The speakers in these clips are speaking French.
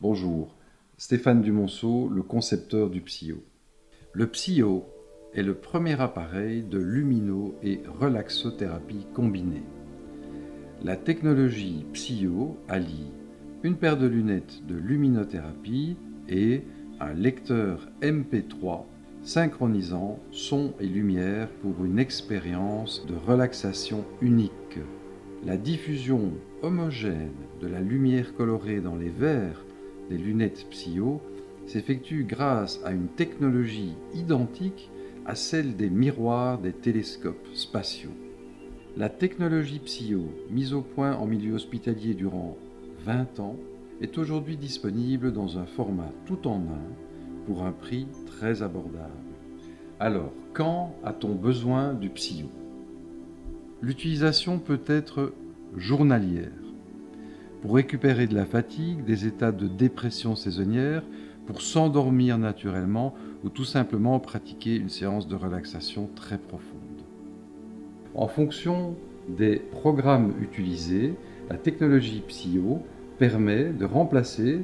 Bonjour, Stéphane Dumonceau, le concepteur du Psyo. Le Psyo est le premier appareil de lumino- et relaxothérapie combinée. La technologie Psyo allie une paire de lunettes de luminothérapie et un lecteur MP3 synchronisant son et lumière pour une expérience de relaxation unique. La diffusion homogène de la lumière colorée dans les verres des lunettes Psyo s'effectue grâce à une technologie identique à celle des miroirs des télescopes spatiaux. La technologie Psyo, mise au point en milieu hospitalier durant 20 ans, est aujourd'hui disponible dans un format tout en un pour un prix très abordable. Alors, quand a-t-on besoin du Psyo ? L'utilisation peut être journalière, pour récupérer de la fatigue, des états de dépression saisonnière, pour s'endormir naturellement ou tout simplement pratiquer une séance de relaxation très profonde. En fonction des programmes utilisés, la technologie Psyo permet de remplacer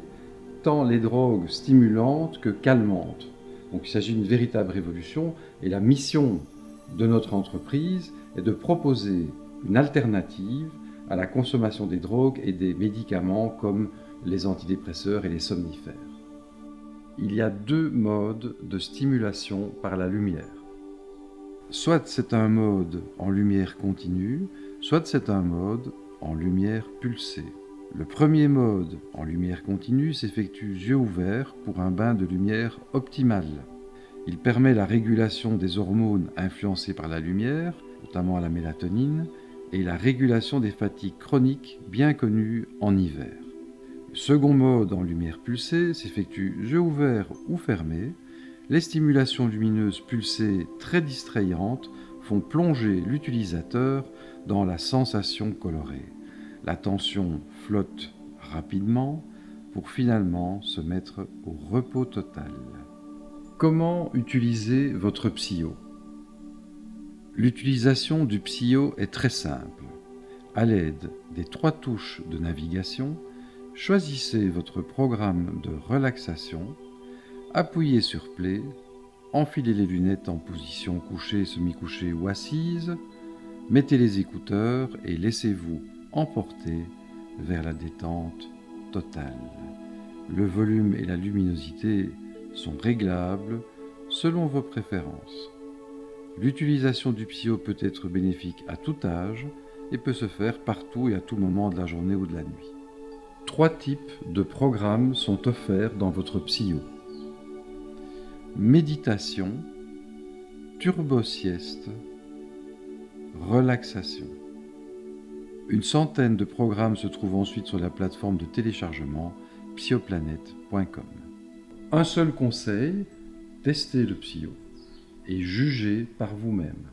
tant les drogues stimulantes que calmantes. Donc il s'agit d'une véritable révolution et la mission de notre entreprise est de proposer une alternative à la consommation des drogues et des médicaments comme les antidépresseurs et les somnifères. Il y a deux modes de stimulation par la lumière. Soit c'est un mode en lumière continue, soit c'est un mode en lumière pulsée. Le premier mode en lumière continue s'effectue yeux ouverts pour un bain de lumière optimal. Il permet la régulation des hormones influencées par la lumière, notamment la mélatonine, et la régulation des fatigues chroniques bien connues en hiver. Le second mode en lumière pulsée s'effectue yeux ouverts ou fermés. Les stimulations lumineuses pulsées très distrayantes font plonger l'utilisateur dans la sensation colorée. L'attention flotte rapidement pour finalement se mettre au repos total. Comment utiliser votre Psyo ? L'utilisation du Psyo est très simple. À l'aide des 3 touches de navigation, choisissez votre programme de relaxation, appuyez sur Play, enfilez les lunettes en position couchée, semi-couchée ou assise, mettez les écouteurs et laissez-vous emporter vers la détente totale. Le volume et la luminosité sont réglables selon vos préférences. L'utilisation du Psyo peut être bénéfique à tout âge et peut se faire partout et à tout moment de la journée ou de la nuit. 3 types de programmes sont offerts dans votre Psyo. Méditation, turbo-sieste, relaxation. Une centaine de programmes se trouvent ensuite sur la plateforme de téléchargement psyoplanet.com. Un seul conseil, testez le Psyo et jugez par vous-même.